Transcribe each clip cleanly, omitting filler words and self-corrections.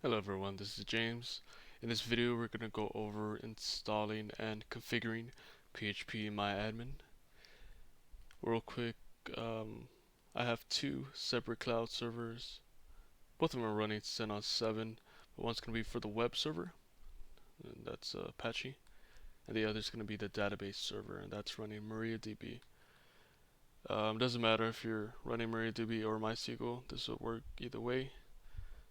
Hello everyone, this is James. In this video we're going to go over installing and configuring phpMyAdmin. Real quick, I have two separate cloud servers. Both of them are running 10 on 7, but one's going to be for the web server, and that's Apache, and the other is going to be the database server, and that's running MariaDB. Doesn't matter if you're running MariaDB or MySQL, this will work either way.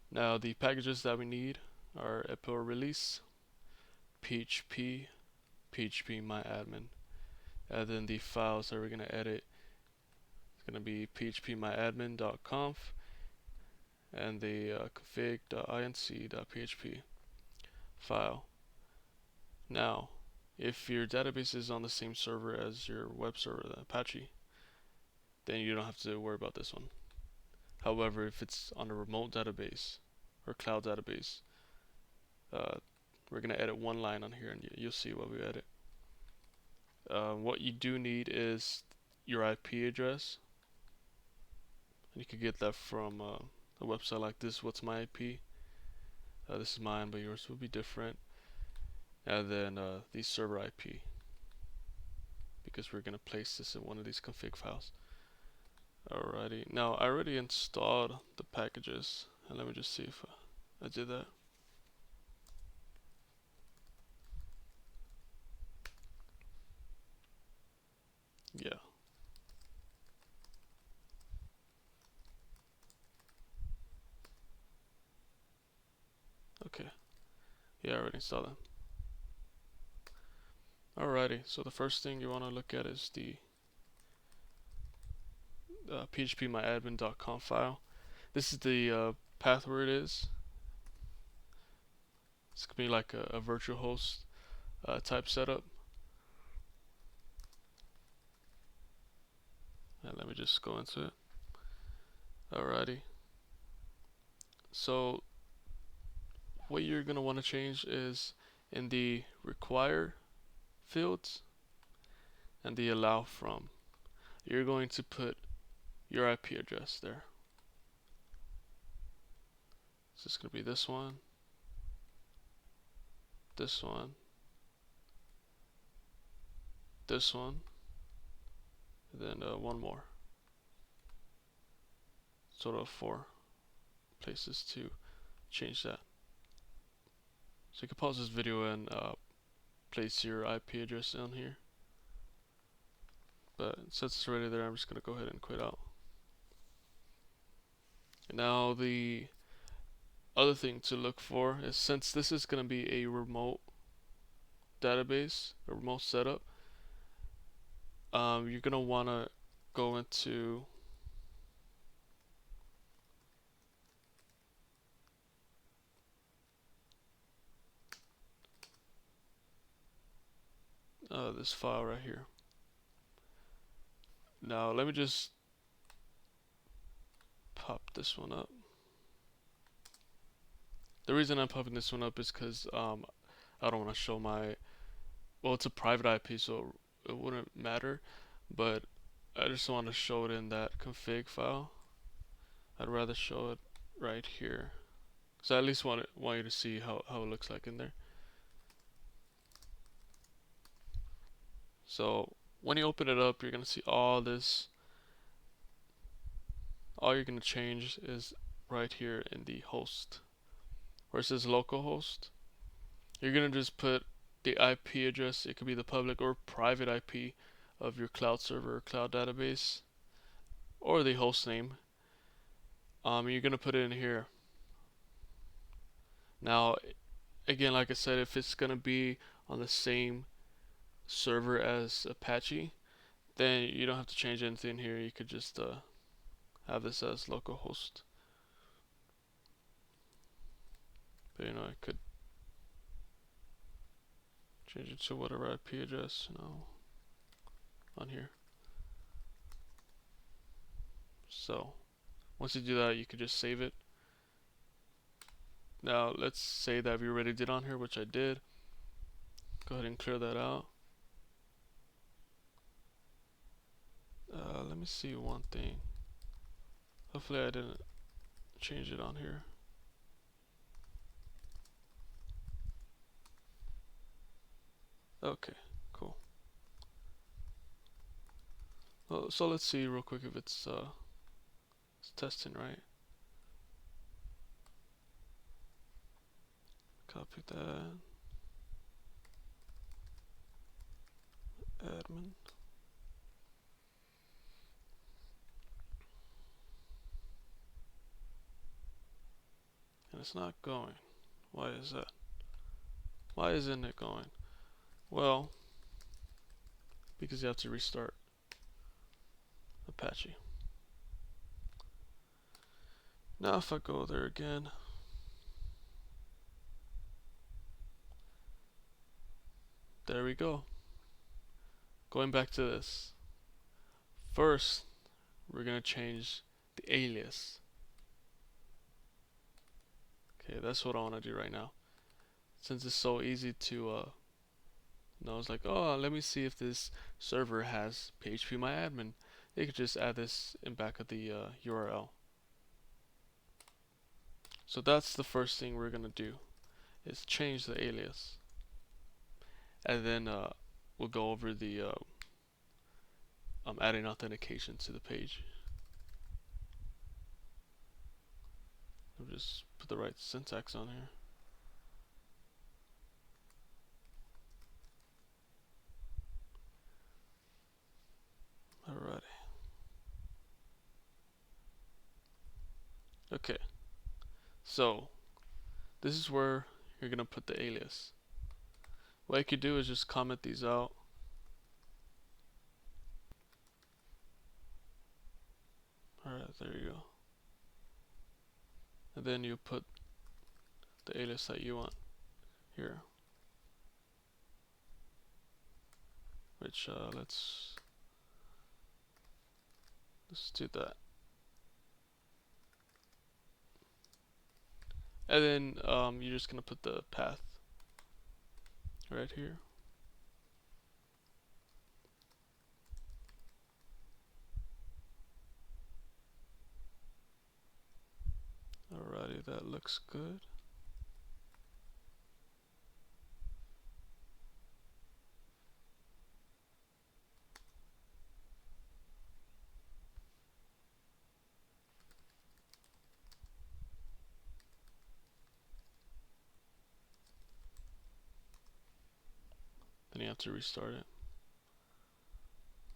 Now the packages that we need are epo release, php, phpMyAdmin, and then the files that we're going to edit is going to be phpMyAdmin.conf and the config.inc.php file. Now, if your database is on the same server as your web server, the Apache, then you don't have to worry about this one. However, if it's on a remote database or cloud database, we're going to edit one line on here and you'll see what we edit. What you do need is your IP address. And you can get that from a website like this, What's My IP? This is mine, but yours will be different. And then the server IP, because we're going to place this in one of these config files. Alrighty, now I already installed the packages, and let me just see if I did that. Yeah. Okay. Yeah, I already installed them. Alrighty, so the first thing you want to look at is the phpMyAdmin.conf file. This is the path where it is. It's going to be like a virtual host type setup. And let me just go into it. Alrighty. So what you're going to want to change is in the require fields and the allow from. You're going to put your IP address there. So it's going to be this one, this one, this one, and then one more. Sort of 4 places to change that. So you can pause this video and place your IP address down here. But since it's already there, I'm just going to go ahead and quit out. Now the other thing to look for is, since this is going to be a remote database, a remote setup, you're going to want to go into this file right here. Now let me just pop this one up. The reason I'm popping this one up is because I don't want to show my, well, it's a private IP, so it wouldn't matter, but I just want to show it in that config file. I'd rather show it right here, so I at least want you to see how it looks like in there. So when you open it up, you're gonna see all this. All you're gonna change is right here in the host, where it says localhost. You're gonna just put the IP address. It could be the public or private IP of your cloud server or cloud database, or the host name. You're gonna put it in here. Now, again, like I said, if it's gonna be on the same server as Apache, then you don't have to change anything here. You could just have this as localhost. But I could change it to whatever IP address, on here. So once you do that, you could just save it. Now let's say that we already did on here, which I did. Go ahead and clear that out. Let me see one thing. Hopefully I didn't change it on here. Okay, cool. Well, so let's see real quick if it's testing right. Copy that. Admin. And it's not going. Why is that? Why isn't it going? Well, because you have to restart Apache. Now if I go there again, there we go. Going back to this. First, we're gonna change the alias. Okay, that's what I want to do right now. Since it's so easy to know, it's like, oh, let me see if this server has phpMyAdmin. You could just add this in back of the URL. So that's the first thing we're gonna do, is change the alias, and then we'll go over the adding authentication to the page. I'll just put the right syntax on here. Alrighty. Okay. So this is where you're gonna put the alias. What you could do is just comment these out. Alright, there you go. And then you put the alias that you want here. Which let's do that. And then you're just gonna put the path right here. Alrighty, that looks good. Then you have to restart it.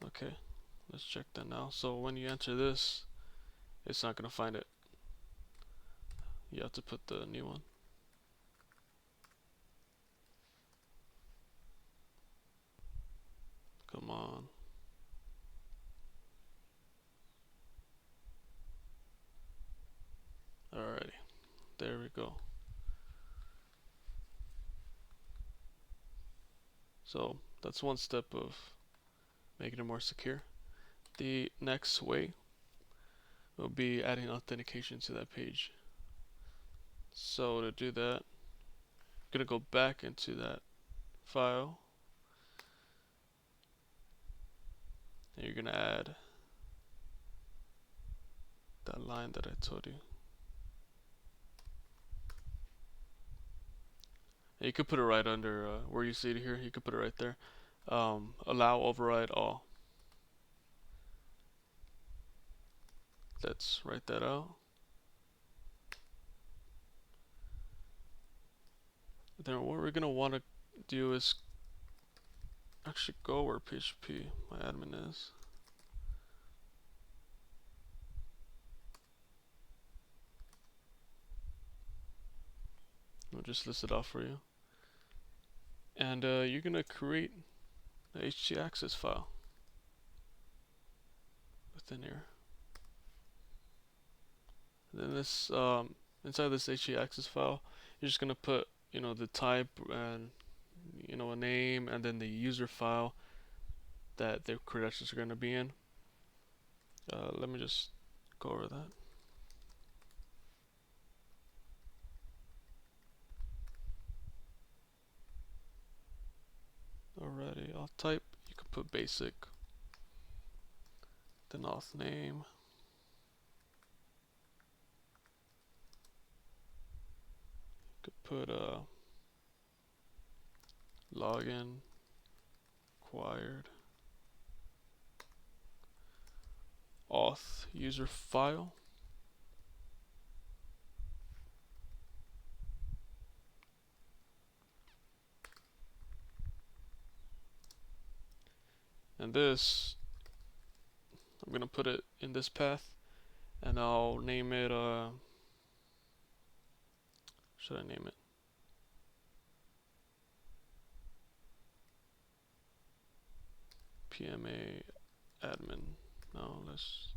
Okay, let's check that now. So when you enter this, it's not gonna find it. You have to put the new one. Come on. Alrighty, there we go. So that's one step of making it more secure. The next way will be adding authentication to that page. So to do that, I'm gonna go back into that file, and you're gonna add that line that I told you. And you could put it right under where you see it here. You could put it right there. Allow override all. Let's write that out. Then what we're gonna want to do is actually go where phpMyAdmin is. I'll just list it off for you. And you're gonna create the htaccess file within here. And then this inside this htaccess file, you're just gonna put the type and a name, and then the user file that their credentials are gonna be in. Let me just go over that. Alrighty, auth type, you could put basic, then auth name, you could put login, required auth user file. And this, I'm going to put it in this path, and I'll name it, should I name it? phpMyAdmin. No, let's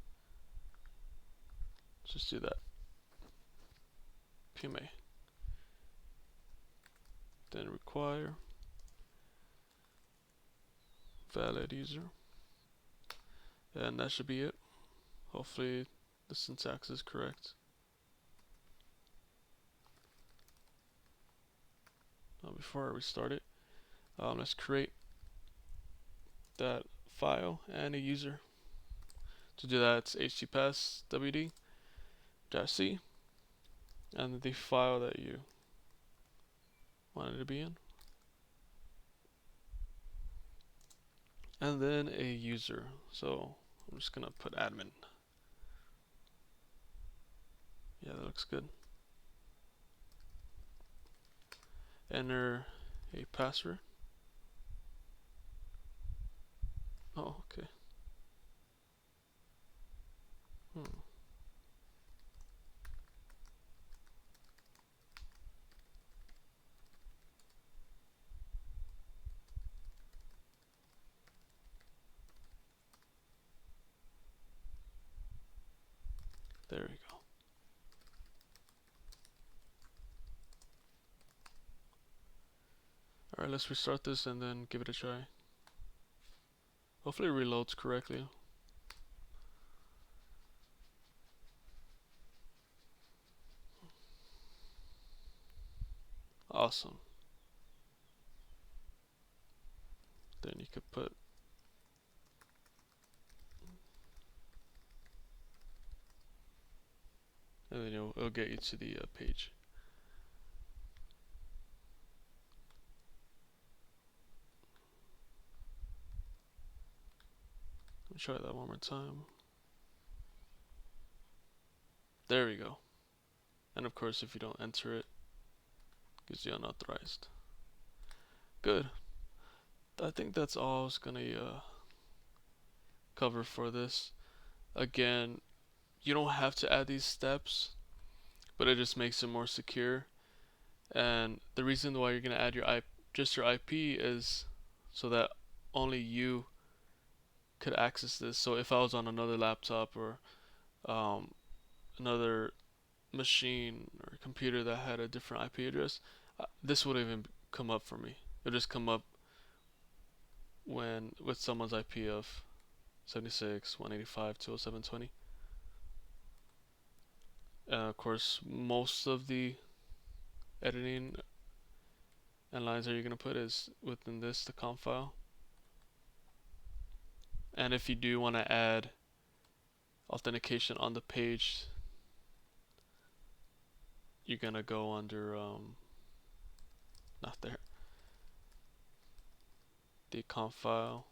just do that. phpMy. Then require valid user. And that should be it. Hopefully the syntax is correct. Now before I restart it, let's create that file and a user. To do that, it's https wd-c and the file that you want it to be in, and then a user. So I'm just gonna put admin. Yeah, that looks good. Enter a password. Oh, okay. There we go. Alright, let's restart this and then give it a try. Hopefully it reloads correctly. Awesome. Then you could put and then it'll get you to the page. Let me try that one more time. There we go. And of course, if you don't enter it, it gives you unauthorized. Good. I think that's all I was gonna cover for this. Again, you don't have to add these steps, but it just makes it more secure. And the reason why you're gonna add your just your IP is so that only you could access this. So if I was on another laptop or another machine or computer that had a different IP address, this wouldn't even come up for me. It would just come up when with someone's IP of 76.185.207.20. Of course, most of the editing and lines that you're going to put is within this, the conf file. And if you do want to add authentication on the page, you're going to go under, not there, the conf file.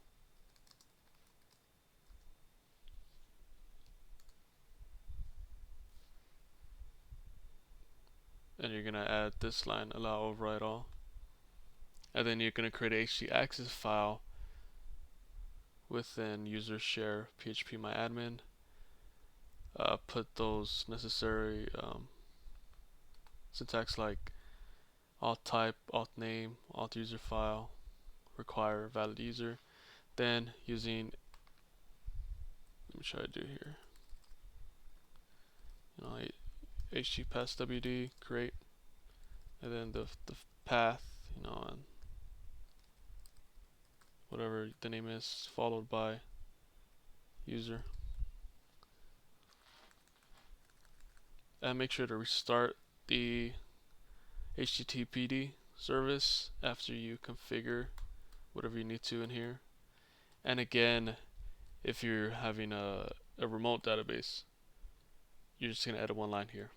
And you're going to add this line, allow override all. And then you're going to create a htaccess file within user share phpMyAdmin. Put those necessary syntax like auth type, auth name, auth user file, require valid user. Then using, let me try to do here, https wd create, and then the path, and whatever the name is, followed by user. And make sure to restart the HTTPD service after you configure whatever you need to in here. And again, if you're having a remote database, you're just going to add one line here.